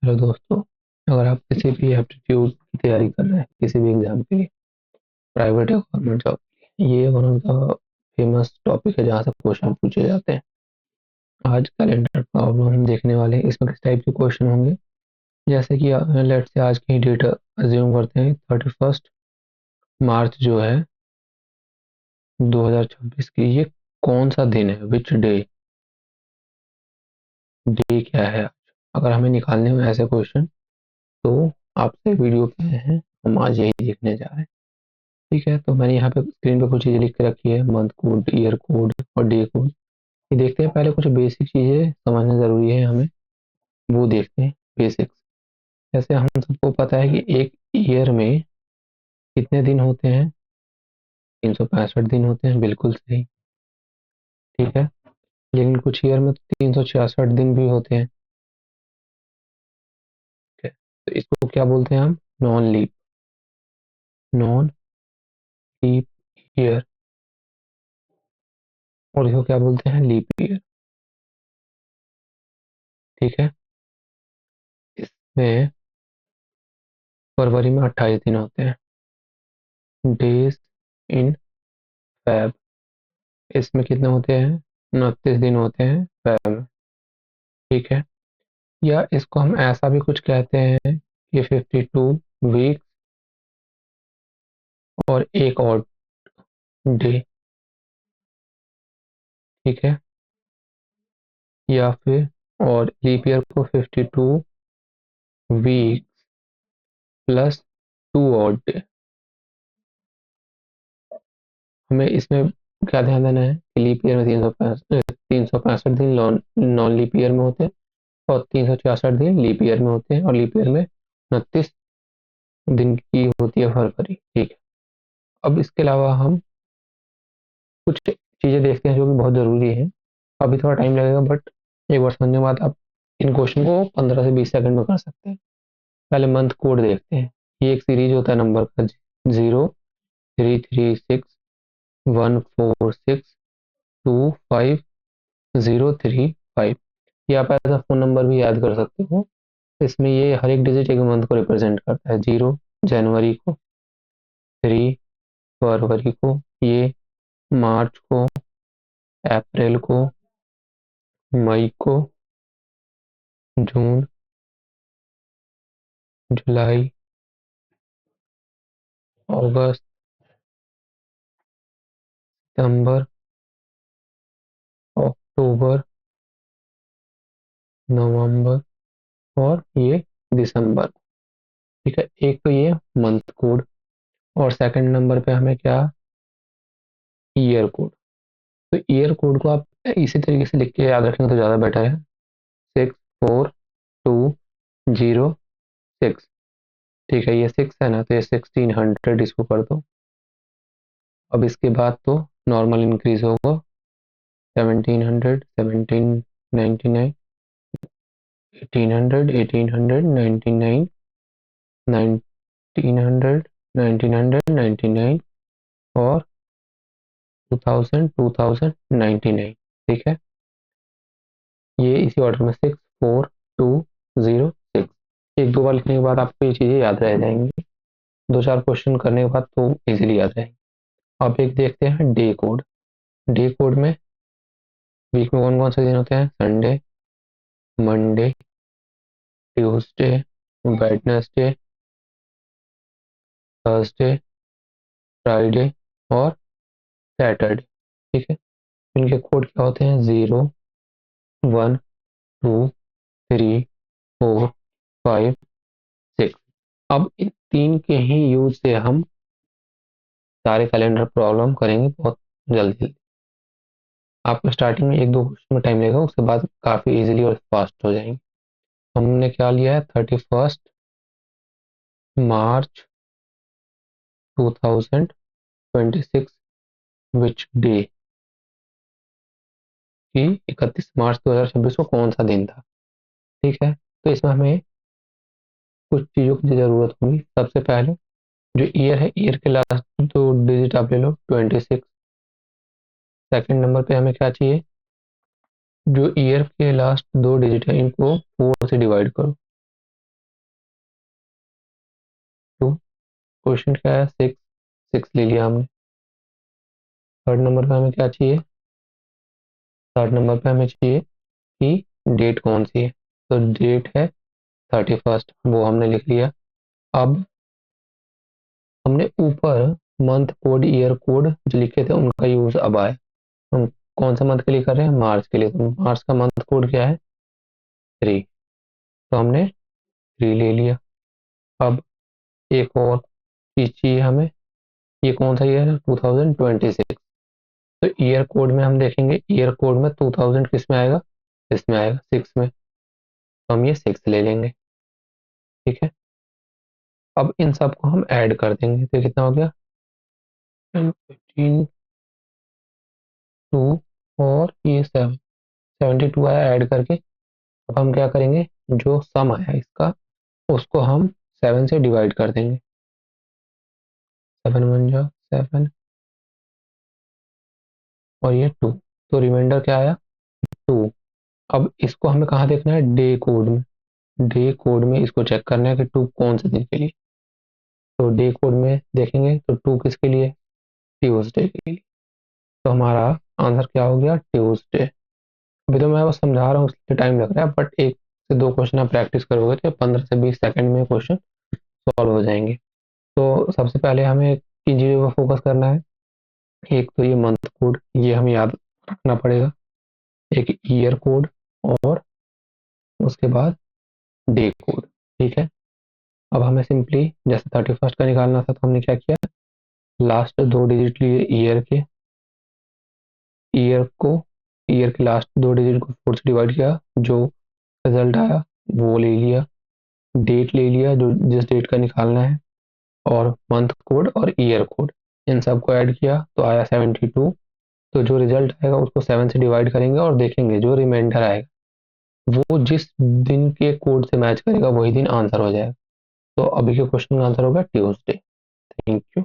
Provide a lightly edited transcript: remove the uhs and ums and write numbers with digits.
Hello दोस्तों। अगर आप किसी भी एप्टीट्यूड की तैयारी कर रहे हैं, किसी भी एग्जाम के लिए, प्राइवेट या गवर्नमेंट जॉब के लिए, ये one of the famous topic है जहाँ से क्वेश्चन पूछे जाते हैं। आज कैलेंडर प्रॉब्लम हम देखने वाले हैं। इसमें किस टाइप के क्वेश्चन होंगे, जैसे कि लेट से आज की डेट अज्यूम करते हैं 31 मार्च जो है 2026 की। ये कौन सा दिन है, विच डे, डे क्या है आज? अगर हमें निकालने में ऐसे क्वेश्चन, तो आपसे वीडियो पे आए हैं, हम आज यही देखने जा रहे हैं। ठीक है, तो मैंने यहाँ पे स्क्रीन पे कुछ चीज़ें लिख के रखी है, मंथ कोड, ईयर कोड और डे कोड। ये देखते हैं, पहले कुछ बेसिक चीज़ें समझना ज़रूरी है हमें, वो देखते हैं। बेसिक्स, जैसे हम सबको पता है कि एक ईयर में कितने दिन होते हैं? 365 दिन होते हैं, बिल्कुल सही। ठीक है, लेकिन कुछ ईयर में तो 366 दिन भी होते हैं। ठीक है, तो इसको क्या बोलते हैं हम? Non leap, non leap year. और इसको क्या बोलते हैं? Leap year. ठीक है, इसमें फरवरी में 28 दिन होते हैं, डेज इन फैब। इसमें कितने होते हैं? 29 दिन होते हैं फैब में। ठीक है, या इसको हम ऐसा भी कुछ कहते हैं कि 52 वीक और एक और डे। ठीक है, या फिर और लीप ईयर को 52 वीक प्लस 2 और डे। हमें इसमें क्या ध्यान देना है कि लीप ईयर में 365 दिन नॉन लीप ईयर में होते हैं, और 366 दिन लीप ईयर में होते हैं, और लीप ईयर में 29 दिन की होती है फरवरी। ठीक है, अब इसके अलावा हम कुछ चीज़ें देखते हैं जो कि बहुत ज़रूरी है। अभी थोड़ा टाइम लगेगा, बट एक बार समझने के बाद आप इन क्वेश्चन को 15 से 20 सेकंड में कर सकते हैं। पहले मंथ कोड देखते हैं। ये एक सीरीज होता है नंबर का, 033614625035। ये आप ऐसा फ़ोन नंबर भी याद कर सकते हो। इसमें ये हर एक डिजिट एक मंथ को रिप्रेजेंट करता है। 0 जनवरी को, 3 फरवरी को, ये मार्च को, अप्रैल को, मई को, जून, जुलाई, अगस्त, सितंबर, अक्टूबर, नवंबर और ये दिसंबर। ठीक है, एक तो ये मंथ कोड, और सेकंड नंबर पे हमें क्या? Year code. तो ईयर कोड को आप इसी तरीके से लिख के याद रखेंगे तो ज़्यादा बेटर है। 64206। ठीक है, ये 6 है ना, तो ये 1600 इसको कर दो। अब इसके बाद तो नॉर्मल इंक्रीज होगा। 1700, 1799, 1800, 1899, 1900, 1999 और 2000, 2099। ठीक है, ये इसी ऑर्डर में 64206। एक दो बार लिखने के बाद आपको ये चीज़ें याद रह जाएंगी। दो चार क्वेश्चन करने के बाद तो इजीली याद रहेंगे। अब एक देखते हैं डे कोड। डे कोड में वीक में कौन कौन से दिन होते हैं? Sunday, Monday, Tuesday, Wednesday, Thursday, Friday और सैटरडे। ठीक है, इनके कोड क्या होते हैं? 0, 1, 2, 3, 4, 5, 6। अब इन तीन के ही यूज से हम सारे कैलेंडर प्रॉब्लम करेंगे बहुत जल्दी जल्दी। आपको स्टार्टिंग में एक दो क्वेश्चन में टाइम लगेगा, उसके बाद काफ़ी इजीली और फास्ट हो जाएंगे। हमने क्या लिया है? 31 मार्च 2026 विच डे, कि 31 मार्च 2026 को कौन सा दिन था। ठीक है, तो इसमें हमें कुछ चीज़ों की ज़रूरत होगी। सबसे पहले जो ईयर है, ईयर के लास्ट दो डिजिट आप ले लो, 26। सेकंड नंबर पे हमें क्या चाहिए? जो ईयर के लास्ट दो डिजिट है, इनको 4 से डिवाइड करो। क्वेश्चन क्या है, 6, 6 ले लिया हमने। थर्ड नंबर पे हमें क्या चाहिए, थर्ड नंबर पे हमें चाहिए कि डेट कौन सी है, तो डेट है 31st, वो हमने लिख लिया। अब हमने ऊपर मंथ कोड ईयर कोड जो लिखे थे उनका यूज अब आया। हम कौन सा मंथ के लिए कर रहे हैं, मार्च के लिए, तो मार्च का मंथ कोड क्या है, 3, तो हमने 3 ले लिया। अब एक और चीज चाहिए हमें, ये कौन सा ईयर है, 2026, तो ईयर कोड में हम देखेंगे, ईयर कोड में 2000 किस में आएगा, इसमें आएगा 6 में, तो हम ये 6 ले लेंगे। ठीक है, अब इन सबको हम ऐड कर देंगे, तो कितना हो गया, 15, 2 और ये 7, 72 आया ऐड करके। अब हम क्या करेंगे, जो सम आया इसका उसको हम 7 से डिवाइड कर देंगे, 7 1 जा 7 और ये 2, तो रिमाइंडर क्या आया, 2। अब इसको हमें कहाँ देखना है, डे कोड में, डे कोड में इसको चेक करना है कि 2 कौन से दिन के लिए, तो डे कोड में देखेंगे तो 2 किसके लिए, ट्यूसडे के लिए, तो हमारा आंसर क्या हो गया, ट्यूसडे। अभी तो मैं बस समझा रहा हूँ इसलिए टाइम लग रहा है, बट एक से दो क्वेश्चन आप प्रैक्टिस करोगे तो 15 से 20 सेकंड में क्वेश्चन सॉल्व हो जाएंगे। तो सबसे पहले हमें किन चीज़ों पर फोकस करना है, एक तो ये मंथ कोड, ये हमें याद रखना पड़ेगा, एक ईयर कोड, और उसके बाद डे कोड। ठीक है, अब हमें सिंपली जैसे 31st का निकालना था तो हमने क्या किया, लास्ट 2 डिजिट लिए ईयर के, ईयर को, ईयर के लास्ट 2 डिजिट को 4 से डिवाइड किया, जो रिजल्ट आया वो ले लिया, डेट ले लिया जो जिस डेट का निकालना है, और मंथ कोड और ईयर कोड, इन सबको ऐड किया तो आया 72। तो जो रिजल्ट आएगा उसको 7 से डिवाइड करेंगे और देखेंगे जो रिमाइंडर आएगा वो जिस दिन के कोड से मैच करेगा वही दिन आंसर हो जाएगा। तो अभी के क्वेश्चन का आंसर होगा ट्यूसडे। Thank you.